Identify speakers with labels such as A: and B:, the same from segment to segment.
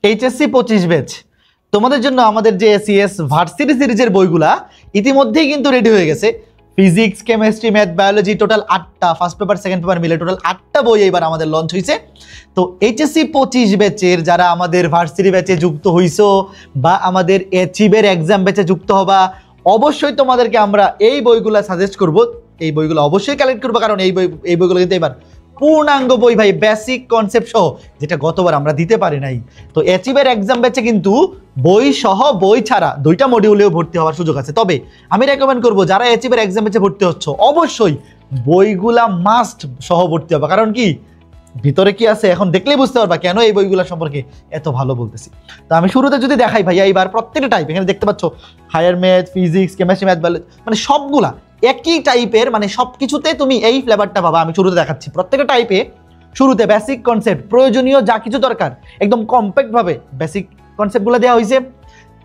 A: HSC 25 batch তোমাদের জন্য আমাদের যে সিএস ভার্সিটি সিরিজের বইগুলা ইতিমধ্যেই কিন্তু রেডি হয়ে গেছে। Physics, chemistry, math, biology total 8টা, ফার্স্ট পেপার সেকেন্ড পেপার মিলে টোটাল 8টা বই এবার আমাদের লঞ্চ হয়েছে। তো এইচএসসি 25 ব্যাচের যারা আমাদের ভার্সিটি ব্যাচে যুক্ত হইছো বা আমাদের অ্যাচিভের এক্সাম ব্যাচে যুক্ত হবা, অবশ্যই তোমাদেরকে আমরা এই বইগুলা সাজেস্ট করব। এই বইগুলো অবশ্যই কালেক্ট করবো, কারণ এই বইগুলো কিন্তু এবার পূর্ণাঙ্গ বই ভাই, বেসিক কনসেপ্ট সহ, যেটা গতবার আমরা দিতে পারি নাই। তো অ্যাচিভের এক্সাম ব্যাচে কিন্তু বই সহ বই ছাড়া 2টা মডিউলেও ভর্তি হওয়ার সুযোগ আছে। তবে আমি রেকমেন্ড করবো যারা অ্যাচিভের এক্সাম ব্যাচে ভর্তি হচ্ছ, অবশ্যই বইগুলা মাস্ট সহ ভর্তি হবে। কারণ কি ভিতরে কি আছে এখন দেখলেই বুঝতে পারবা কেন এই বইগুলো সম্পর্কে এত ভালো বলতেছি। তো আমি শুরুতে যদি দেখাই ভাইয়া, এইবার প্রত্যেকটা টাইপ এখানে দেখতে পাচ্ছ, higher math, physics, chemistry, math, biology, মানে সবগুলা একই টাইপের, মানে সবকিছুতে তুমি এই ফ্লেভারটা পাবা। আমি শুরুতে দেখাচ্ছি প্রত্যেকটা টাইপে। শুরুতে বেসিক কনসেপ্ট, প্রয়োজনীয় যা কিছু দরকার একদম কম্প্যাক্ট ভাবে বেসিক কনসেপ্টগুলো দেওয়া হয়েছে।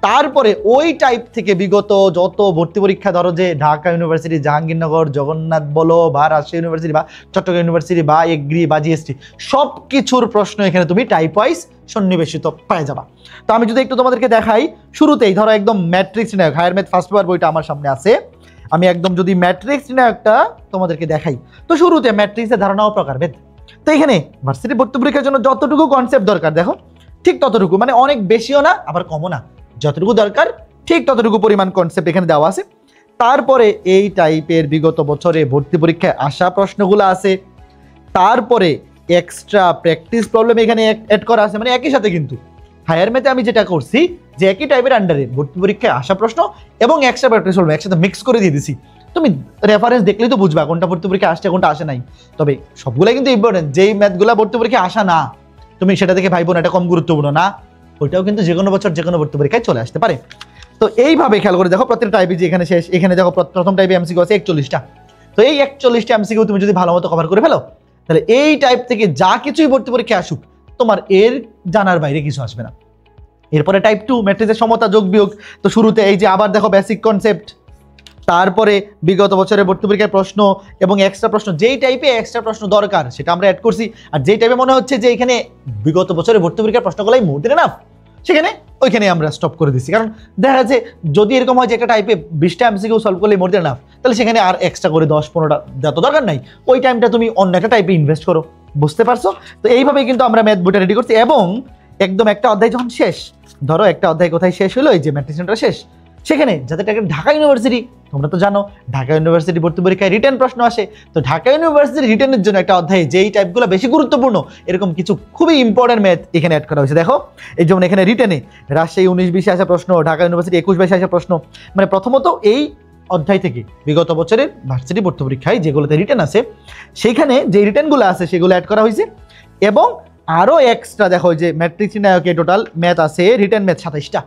A: তারপরে ওই টাইপ থেকে বিগত যত ভর্তি পরীক্ষা, ধরো যে ঢাকা ইউনিভার্সিটি, জাহাঙ্গীরনগর, জগন্নাথ বলো, বা রাজশাহী ইউনিভার্সিটি, বা চট্টগ্রাম ইউনিভার্সিটি, বা এগ্রি, বা জিএসটি, সব কিছুর প্রশ্ন এখানে তুমি টাইপ ওয়াইজ সন্নিবেশিত পেয়ে যাবা। তো আমি যদি একটু তোমাদেরকে দেখাই, শুরুতেই ধরো একদম ম্যাট্রিক্স নির্ণায়ক, হায়ার ম্যাথ ফার্স্ট পেপার বইটা আমার সামনে আছে। আমি একদম যদি ম্যাট্রিক্স নির্ণায়কটা তোমাদেরকে দেখাই, তো শুরুতে ম্যাট্রিক্সের ধারণা ও প্রকারভেদ। তো এখানে ভার্সিটি ভর্তি পরীক্ষার জন্য যতটুকু কনসেপ্ট দরকার, দেখো ঠিক ততটুকু, মানে অনেক বেশিও না আবার কমও না, যতটুকু দরকার ঠিক ততটুকু পরিমাণ কনসেপ্ট এখানে দেওয়া আছে। তারপরে এই টাইপের বিগত বছরে ভর্তি পরীক্ষায় আসা প্রশ্নগুলো আছে। তারপরে এক্সট্রা প্র্যাকটিস প্রবলেম এখানে অ্যাড করা আছে, মানে একই সাথে কিন্তু হায়ার ম্যাথে আমি যেটা করছি যে একই টাইপের আন্ডারে ভর্তি পরীক্ষায় আসা প্রশ্ন এবং এক্সট্রা প্র্যাকটিস প্রবলেম একসাথে মিক্স করে দিয়ে দিছি। তুমি রেফারেন্স দেখলেই তো বুঝবা কোনটা ভর্তি পরীক্ষা আসছে, কোনটা আসে নাই। তবে সবগুলাই কিন্তু ইম্পর্টেন্ট। যেই ম্যাথগুলো ভর্তি পরীক্ষায় আসা না, তুমি সেটা দেখে ভাইবো না এটা কম গুরুত্বপূর্ণ না, ওইটাও কিন্তু যে কোনো বছর যে কোনো ভর্তি পরীক্ষায় চলে আসতে পারে। তো এইভাবে খেয়াল করে দেখো প্রত্যেকটা টাইপে যে এখানে শেষ, এখানে দেখো প্রথম টাইপে এমসিকিউ আছে 41টা। তো এই 41টা এমসিকিউ তুমি যদি ভালো মতো কভার করে ফেলো, তাহলে এই টাইপ থেকে যা কিছুই ভর্তি পরীক্ষায় আসুক, তোমার এর জানার বাইরে কিছু আসবে না। এরপরে টাইপ 2 ম্যাট্রিক্সের সমতা, যোগ বিয়োগ। তো শুরুতে এই যে আবার দেখো বেসিক কনসেপ্ট, তারপরে বিগত বছরের ভর্তি পরীক্ষার প্রশ্ন এবং এক্সট্রা প্রশ্ন, যেই টাইপে এক্সট্রা প্রশ্ন দরকার সেটা আমরা অ্যাড করছি। আর যেই টাইপে মনে হচ্ছে যে এখানে বিগত বছরের ভর্তি পরীক্ষার প্রশ্নগুলাই মোটের না, সেখানে ওইখানে আমরা স্টপ করে দিচ্ছি। কারণ দেখা যাচ্ছে যদি এরকম হয় যে একটা টাইপে 20টা এমসিকিউ সলভ করলে মোটের না, তাহলে সেখানে আর এক্সট্রা করে 10-15টা দেওয়া তো দরকার নাই। ওই টাইমটা তুমি অন্য একটা টাইপে ইনভেস্ট করো। বুঝতে পারছো? তো এইভাবেই কিন্তু আমরা ম্যাথ বইটা রেডি করছি। এবং একদম একটা অধ্যায় যখন শেষ, ধরো একটা অধ্যায় কোথায় শেষ হলো, এই যে ম্যাট্রিক্সটা শেষ, সেখানে যাতে ঢাকা ইউনিভার্সিটি, তোমরা তো জানো ঢাকা ইউনিভার্সিটি ভর্তি পরীক্ষায় রিটেন প্রশ্ন আসে। তো ঢাকা ইউনিভার্সিটি রিটেনের জন্য একটা অধ্যায়ে যেই টাইপগুলো বেশি গুরুত্বপূর্ণ, এরকম কিছু খুবই ইম্পর্টেন্ট ম্যাথ এখানে অ্যাড করা হয়েছে। দেখো এই যেমন এখানে রিটেনে রাজশাহী 19-20 আসা প্রশ্ন, ঢাকা ইউনিভার্সিটি 21-22 আসা প্রশ্ন। মানে প্রথমত এই অধ্যায় থেকে বিগত বছরের ভার্সিটি ভর্তি পরীক্ষায় যেগুলোতে রিটেন আছে, সেইখানে যে রিটেনগুলো আছে সেগুলো অ্যাড করা হয়েছে। এবং আরও এক্সট্রা দেখো যে ম্যাট্রিক্স নির্ণায়কে টোটাল ম্যাথ আছে, রিটেন ম্যাথ 27টা।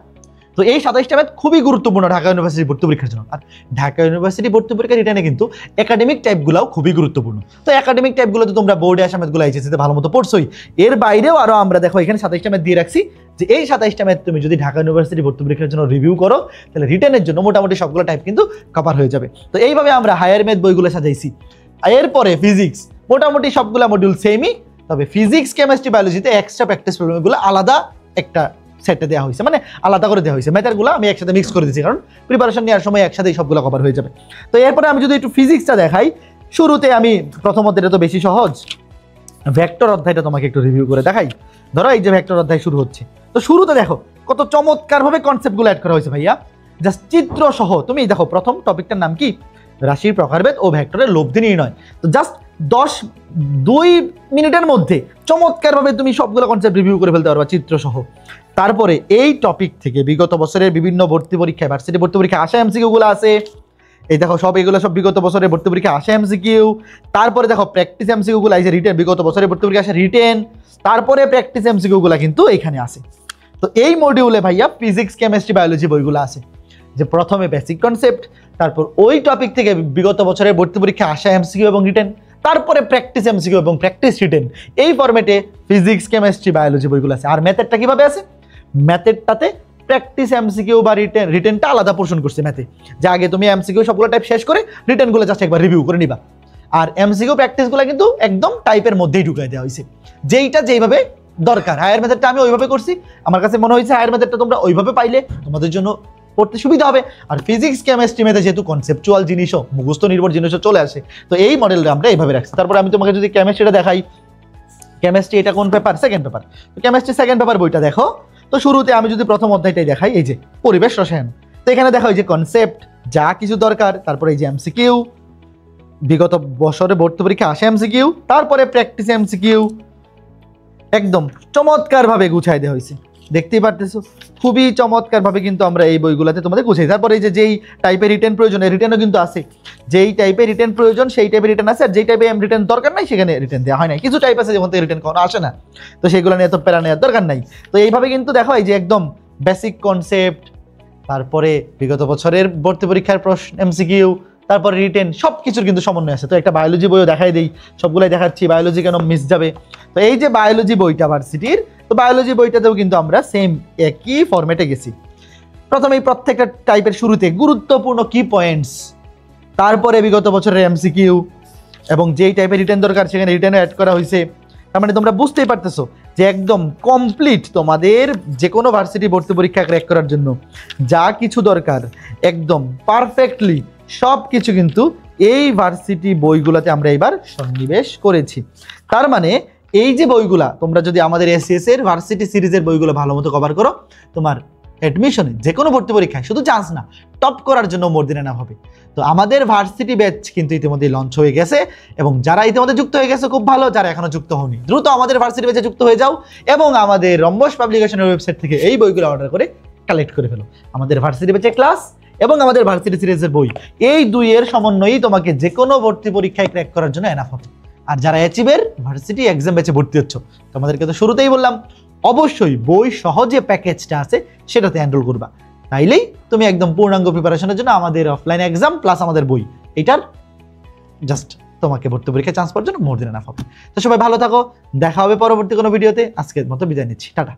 A: তো এই 27টা ম্যাথ খুবই গুরুত্বপূর্ণ ঢাকা ইউনিভার্সিটি ভর্তি পরীক্ষার জন্য। আর ঢাকা ইউনিভার্সিটি ভর্তি পরীক্ষা রিটেনে কিন্তু একাডেমিক টাইপগুলোও খুবই গুরুত্বপূর্ণ। তো একাডেমিক টাইপগুলো তো তোমরা বোর্ডে আসা ম্যাথগুলো এইচএসসিতে ভালো মতো পড়ছোই। এর বাইরেও আরও আমরা দেখো এখানে 27টা ম্যাথ দিয়ে রাখছি, যে এই 27টা ম্যাথ তুমি যদি ঢাকা ইউনিভার্সিটি ভর্তি পরীক্ষার জন্য রিভিউ করো, তাহলে রিটেনের জন্য মোটামুটি সবগুলো টাইপ কিন্তু কভার হয়ে যাবে। তো এইভাবে আমরা হায়ার ম্যাথ বইগুলো সাজাইছি। এরপরে ফিজিক্স মোটামুটি সবগুলো মডিউল সেমই, তবে ফিজিক্স, কেমিস্ট্রি, বায়োলজিতে এক্সট্রা প্র্যাকটিস প্রবলেমগুলো আলাদা একটা সেটে দেওয়া হয়েছে, মানে আলাদা করে দেওয়া হয়েছে। ম্যাথেরগুলো আমি একসাথে মিক্স করে দিচ্ছি, কারণ প্রিপারেশন নেওয়ার সময় একসাথেই সবগুলো কভার হয়ে যাবে। তো এরপরে আমি যদি একটু ফিজিক্সটা দেখাই, শুরুতে আমি প্রথমত, এটা তো বেশি সহজ, ভেক্টর অধ্যায়টা তোমাকে একটু রিভিউ করে দেখাই। ধরো এই যে ভেক্টর অধ্যায় শুরু হচ্ছে, তো শুরুতে দেখো কত চমৎকারভাবে কনসেপ্টগুলো অ্যাড করা হয়েছে ভাইয়া, জাস্ট চিত্র সহ। তুমি দেখো প্রথম টপিকটার নাম কি, রাশির প্রকারভেদ ও ভেক্টরের লব্ধি নির্ণয়। তো জাস্ট 2 মিনিটের মধ্যে চমৎকারভাবে তুমি সবগুলো কনসেপ্ট রিভিউ করে ফেলতে পারবা চিত্র সহ। তারপরে এই টপিক থেকে বিগত বছরের বিভিন্ন ভর্তি পরীক্ষায়, ভার্সিটি ভর্তি পরীক্ষায় আসা এমসিকিউগুলো আছে। এই দেখো সব এগুলো সব বিগত বছরের ভর্তি পরীক্ষায় আসা এমসিকিউ। তারপরে দেখো প্র্যাকটিস এমসিকিউগুলো আছে, রিটেন বিগত বছরের ভর্তি পরীক্ষায় আসা রিটেন, তারপরে প্র্যাকটিস এমসিকিউগুলো কিন্তু এখানে আছে। তো এই মডিউলে ভাইয়া ফিজিক্স, কেমিস্ট্রি, বায়োলজি বইগুলো আছে, যে প্রথমে বেসিক কনসেপ্ট, তারপর ওই টপিক থেকে বিগত বছরের ভর্তি পরীক্ষায় আসা এমসিকিউ এবং রিটেন, তারপরে প্র্যাকটিস এমসিকিউ এবং প্র্যাকটিস রিটেন। এই ফরম্যাটে ফিজিক্স, কেমিস্ট্রি, বায়োলজি বইগুলো আছে। আর ম্যাথেরটা কিভাবে আছে, ম্যাথেরটাতে প্র্যাকটিস এমসিকিউ বা রিটেনটা আলাদা পোর্শন করছে ম্যাথে, যে আগে তুমি এমসিকিউ সবগুলো টাইপ শেষ করে রিটেনগুলো জাস্ট একবার রিভিউ করে নিবা। আর এমসিকিউ প্র্যাকটিসগুলো কিন্তু একদম টাইপের মধ্যেই ঢুকাই দেওয়া হয়েছে, যেইটা যেইভাবে দরকার। হায়ার মেথডটা আমি ওইভাবে করছি, আমার কাছে মনে হয়েছে হায়ার মেথডটা তোমরা ওইভাবে পাইলে তোমাদের জন্য পড়তে সুবিধা হবে। আর ফিজিক্স কেমিস্ট্রি ম্যাথে যেহেতু কনসেপচুয়াল জিনিসও মুখস্থ নির্ভর জিনিসও চলে আসে, তো এই মডেলটা আমরা এইভাবে রাখছি। তারপরে আমি তোমাকে যদি কেমিস্ট্রিটা দেখাই, কেমিস্ট্রি এটা কোন পেপার? Second paper. তো কেমিস্ট্রি সেকেন্ড পেপার বইটা দেখো। তো শুরুতে আমি যদি প্রথম অধ্যায়টাই দেখাই, এই যে পরিবেশ রসায়ন, তো এখানে দেখো এই যে কনসেপ্ট যা কিছু দরকার, তারপরে এই যে এমসিকিউ, বিগত বছরে ভর্তি পরীক্ষা আসে এমসিকিউ, তারপরে প্র্যাকটিস এমসিকিউ, একদম চমৎকার ভাবে গুছাই দেওয়া হয়েছে। দেখতেই পারতেছো খুবই চমৎকার ভাবে কিন্তু আমরা এই বইগুলোতে তোমাদের গুছাই। তারপরে এই যে যেই টাইপের রিটেন প্রয়োজন, রিটেনও কিন্তু আছে, যেই টাইপের রিটেন প্রয়োজন সেই টাইপের রিটেন আছে, আর যেই টাইপের রিটেন দরকার নাই সেখানে রিটেন দেওয়া হয় না। কিছু টাইপ আছে যেমন রিটেন কখনো আসে না, তো সেগুলো নিয়ে এত প্যারা নেওয়ার দরকার নাই। তো এইভাবে কিন্তু দেখো এই যে একদম বেসিক কনসেপ্ট, তারপরে বিগত বছরের ভর্তি পরীক্ষার প্রশ্ন এমসিকিউ, তারপরে রিটেন, সব কিছুর কিন্তু সমন্বয় আছে। তো একটা বায়োলজি বইও দেখাই দিই, সবগুলাই দেখাচ্ছি, বায়োলজি কেন মিস যাবে। তো এই যে বায়োলজি বইটা ভার্সিটির, তো বায়োলজি বইটাতেও কিন্তু আমরা সেম একই ফরম্যাটে গেছি। প্রথমেই প্রত্যেকটা টাইপের শুরুতে গুরুত্বপূর্ণ কি পয়েন্টস, তারপরে বিগত বছরের এমসিকিউ, এবং যেই টাইপের রিটেন দরকার সেখানে রিটেনও অ্যাড করা হয়েছে। তার মানে তোমরা বুঝতেই পারতেছো যে একদম কমপ্লিট তোমাদের যে কোনো ভার্সিটি ভর্তি পরীক্ষা ক্র্যাক করার জন্য যা কিছু দরকার একদম পারফেক্টলি সব কিছু কিন্তু এই ভার্সিটি বইগুলোতে আমরা এবার সন্নিবেশ করেছি। তার মানে এই যে বইগুলা তোমরা যদি আমাদের এসএস এর ভার্সিটি সিরিজের বইগুলো ভালো মতো কভার করো, তোমার অ্যাডমিশনে যে কোনো ভর্তি পরীক্ষায় শুধু চান্স না, টপ করার জন্য মোর দিন এনাফ হবে। তো আমাদের ভার্সিটি ব্যাচ কিন্তু ইতিমধ্যে লঞ্চ হয়ে গেছে, এবং যারা ইতিমধ্যে যুক্ত হয়ে গেছে খুব ভালো, যারা এখনো যুক্ত হয়নি দ্রুত আমাদের ভার্সিটি ব্যাচে যুক্ত হয়ে যাও, এবং আমাদের রম্বস পাবলিকেশনের ওয়েবসাইট থেকে এই বইগুলো অর্ডার করে কালেক্ট করে ফেলো। আমাদের ভার্সিটি ব্যাচে ক্লাস এবং আমাদের ভার্সিটি সিরিজের বই, এই দুইয়ের সমন্বয়ই তোমাকে যে কোনো ভর্তি পরীক্ষায় ক্র্যাক করার জন্য এনাফ হবে। আর যারা অ্যাচিভের ভার্সিটি এক্সাম ব্যাচে ভর্তি হচ্ছ, তোমাদেরকে তো শুরুতেই বললাম অবশ্যই বই সহজে প্যাকেজটা আছে সেটাতে এনরোল করবা, তাইলেই তুমি একদম পূর্ণাঙ্গ প্রিপারেশনের জন্য আমাদের অফলাইন এক্সাম প্লাস আমাদের বই এটার জাস্ট তোমাকে ভর্তি পরীক্ষায় চান্স পাওয়ার জন্য মোর দিন এনাফ হবে। তো সবাই ভালো থাকো, দেখা হবে পরবর্তী কোনো ভিডিওতে। আজকের মতো বিদায় নিচ্ছি, টাটা।